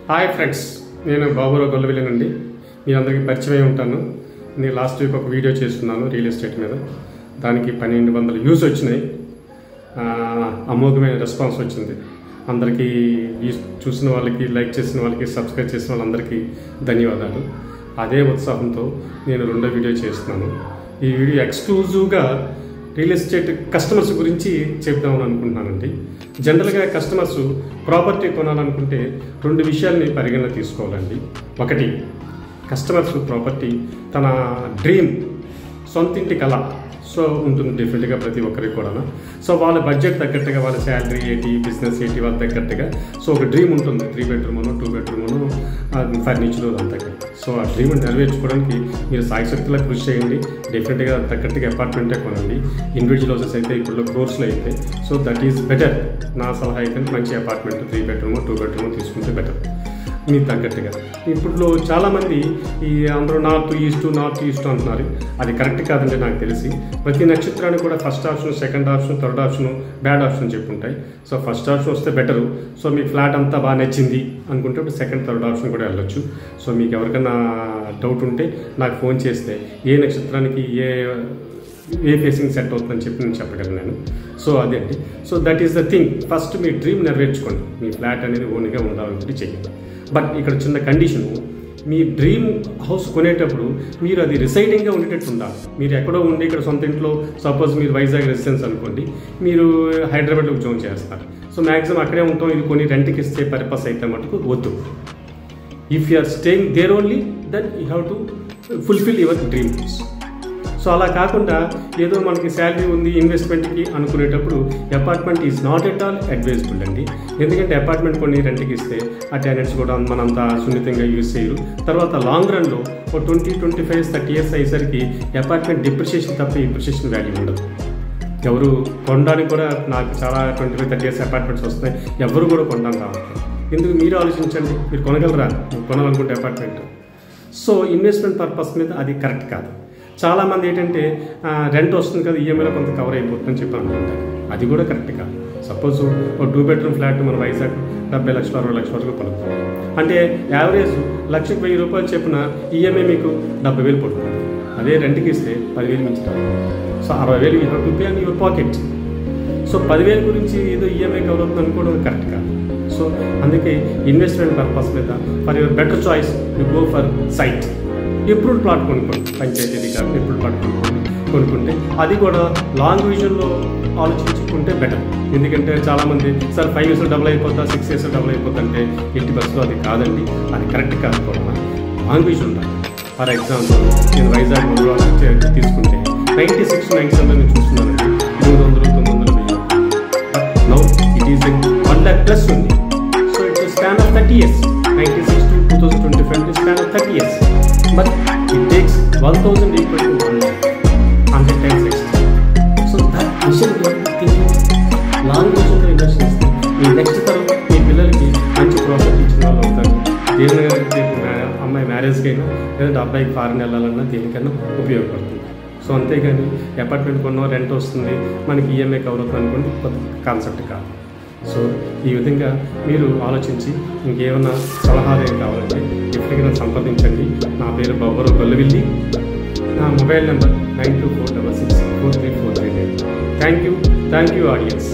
Hi friends, నేను బాబురావు గొల్లవిల్లినండి. మీ అందరికీ పరిచయం ఉంటాను. నేను లాస్ట్ వీక్ ఒక వీడియో చేస్తున్నాను రియల్ ఎస్టేట్ మీద. దానికి 1200 వ్యూస్ వచ్చినాయి. అమోఘమైన రెస్పాన్స్ వచ్చింది. అందరికీ చూసిన వాళ్ళకి, లైక్ చేసిన వాళ్ళకి, సబ్స్క్రైబ్ చేసిన వాళ్ళందరికీ ధన్యవాదాలు. అదే ఉత్సాహంతో నేను రెండో వీడియో చేస్తున్నాను. ఈ వీడియో ఎక్స్క్లూజివ్గా రియల్ ఎస్టేట్ కస్టమర్స్ గురించి చెప్దామని అనుకుంటున్నానండి. జనరల్గా కస్టమర్స్ ప్రాపర్టీ కొనాలనుకుంటే 2 విషయాల్ని పరిగణన తీసుకోవాలండి. ఒకటి, కస్టమర్స్ ప్రాపర్టీ తన డ్రీమ్, సొంతింటి కళ ఉంటుంది డెఫినెట్గా ప్రతి ఒక్కరికి కూడా. సో వాళ్ళ బడ్జెట్ తగ్గట్టుగా, వాళ్ళ శాలరీ ఏంటి, బిజినెస్ ఏంటి, వాళ్ళ తగ్గట్టుగా ఒక డ్రీమ్ ఉంటుంది. 3 బెడ్రూమ్ 2 బెడ్రూమ్ ఫర్నిచర్ అంతా. సో ఆ డ్రీమ్ నెరవేర్చుకోవడానికి మీరు సాయశక్తిలా కృషి చేయండి. డెఫినెట్గా తగ్గట్టుగా అపార్ట్మెంటే కొనండి. ఇండివిజువల్ హౌసెస్ అయితే ఇప్పుడు క్రోర్స్లో అయితే, సో దట్ ఈస్ బెటర్. నా సలహా అయితే మంచి అపార్ట్మెంట్ 3 బెడ్రూమ్ 2 బెడ్రూమ్ తీసుకుంటే బెటర్ మీకు తగ్గట్టుగా. ఇప్పుడు చాలామంది ఈ అందరూ నార్త్ ఈస్ట్ అంటున్నారు. అది కరెక్ట్ కాదండి. నాకు తెలిసి ప్రతి నక్షత్రానికి కూడా first option, second option, third option, bad option చెప్పుంటాయి. సో ఫస్ట్ ఆప్షన్ వస్తే బెటరు. సో మీకు ఫ్లాట్ అంతా బాగా నచ్చింది అనుకుంటే ఇప్పుడు సెకండ్, థర్డ్ ఆప్షన్ కూడా వెళ్ళొచ్చు. సో మీకు ఎవరికైనా డౌట్ ఉంటే నాకు ఫోన్ చేస్తే ఏ నక్షత్రానికి ఏ ఫేసింగ్ సెట్ అవుతుందని చెప్పి నేను చెప్పగలను నేను. సో అదే అండి. So that is the thing. First మీ డ్రీమ్ నెరవేర్చుకోండి. మీ ఫ్లాట్ అనేది ఓన్గా ఉండాలనుకుంటే చెయ్యండి. బట్ ఇక్కడ చిన్న కండిషను, మీ డ్రీమ్ హౌస్ కొనేటప్పుడు మీరు అది రిసైడింగ్గా ఉండేటట్టు ఉండాలి. మీరు ఎక్కడో ఉండి ఇక్కడ సొంత ఇంట్లో, సపోజ్ మీరు వైజాగ్ రెసిడెన్స్ అనుకోండి, మీరు హైదరాబాద్లో ఉద్యోగం చేస్తారు. సో మ్యాక్సిమం అక్కడే ఉంటాం. ఇది కొని రెంట్కి ఇస్తే పర్పస్ అయితే మటుకు వద్దు. If you are staying there only, then you have to fulfil your dream house. So అలా కాకుండా ఏదో మనకి శాలరీ ఉంది ఇన్వెస్ట్మెంట్కి అనుకునేటప్పుడు apartment is not at all advisable అండి. ఎందుకంటే అపార్ట్మెంట్ కొన్ని రెంట్కి ఇస్తే ఆ టెనెంట్స్ కూడా మనంతా సున్నితంగా యూజ్ చేయరు. తర్వాత లాంగ్ రన్లో ఒక 20, 25, 30 ఇయర్స్ అయ్యేసరికి అపార్ట్మెంట్ డిప్రిషియేషన్ తప్ప ఇప్రిషియేషన్ వాల్యూ ఉండదు. ఎవరు కొనడానికి కూడా, నాకు చాలా 25, 30 ఇయర్స్ అపార్ట్మెంట్స్ వస్తాయి, ఎవరు కూడా కొనడానికి రావట్లేదు. ఎందుకు మీరు ఆలోచించండి. మీరు కొనగలరా కొనాలనుకుంటే అపార్ట్మెంట్? సో ఇన్వెస్ట్మెంట్ పర్పస్ మీద అది కరెక్ట్ కాదు. చాలామంది ఏంటంటే రెంట్ వస్తుంది కదా, ఈఎంఐలో కొంత కవర్ అయిపోతుందని చెప్పి అనుకుంటారు. అది కూడా కరెక్ట్ కాదు. సపోజ్ ఒక 2 బెడ్రూమ్ ఫ్లాట్ మన వైజాగ్ 70 లక్షలు 60 లక్షల వరకు పలుకుతుంది. అంటే యావరేజ్ 1,1000 రూపాయలు చెప్పిన ఈఎంఐ మీకు 70,000 పడుతుంది. అదే రెంట్కి ఇస్తే 10,000 మించుతారు. So 60,000 you have to pay on your pocket. So 10,000 గురించి ఏదో ఈఎంఐ కవర్ అవుతుంది అనుకోవడం కరెక్ట్ కాదు. సో అందుకే ఇన్వెస్ట్మెంట్ పర్పస్ మీద for your better choice you go for site. ఎప్పుడు ప్లాట్ కొనుక్కోండి, పంచాయతీ అధికారులు ఎప్పుడు ప్లాట్ కొనుక్కుంటే అది కూడా లాంగ్ విజన్లో ఆలోచించుకుంటే బెటర్. ఎందుకంటే చాలామంది సార్ 5 ఇయర్స్లో డబుల్ అయిపోతా, 6 ఇయర్స్లో డబుల్ అయిపోతా అంటే ఎట్టి బస్సులో అది కాదండి. అది కరెక్ట్ కాదు కూడా. లాంగ్ విజన్ ఉండాలి. ఫర్ ఎగ్జాంపుల్ నేను వైజాగ్ తీసుకుంటే 96, 97 నేను చూస్తున్నానండి. 800, 900 వెయ్యి. But now it is 1 lakh plus ఉంది. So it's span of 30 years. 96 to 2025 span of 30 years. But it takes 1,000 equal to 1 lakh, 100 times extra. So that vision you have to think long vision లో invest చేస్తే మీ next తరం మీ పిల్లలకి మంచి property ఇచ్చిన వాళ్ళు అవుతారు. దేనికైనా అమ్మాయి మ్యారేజ్కి అయినా, లేదంటే అబ్బాయికి ఫారెన్ వెళ్ళాలన్నా దేనికైనా ఉపయోగపడుతుంది. సో అంతేగాని అపార్ట్మెంట్ కొన్నా రెంట్ వస్తుంది, మనకి ఈఎంఐ కవర్ అవుతుంది అనుకోండి, కొత్త కాన్సెప్ట్ కాదు. సో ఈ విధంగా మీరు ఆలోచించి ఇంకేమైనా సలహాలు ఏం కావాలంటే డెఫినెట్గా సంప్రదించండి. నా పేరు బాబురావు గొల్లవిల్లి. నా mobile number 9246643439. Thank you audience.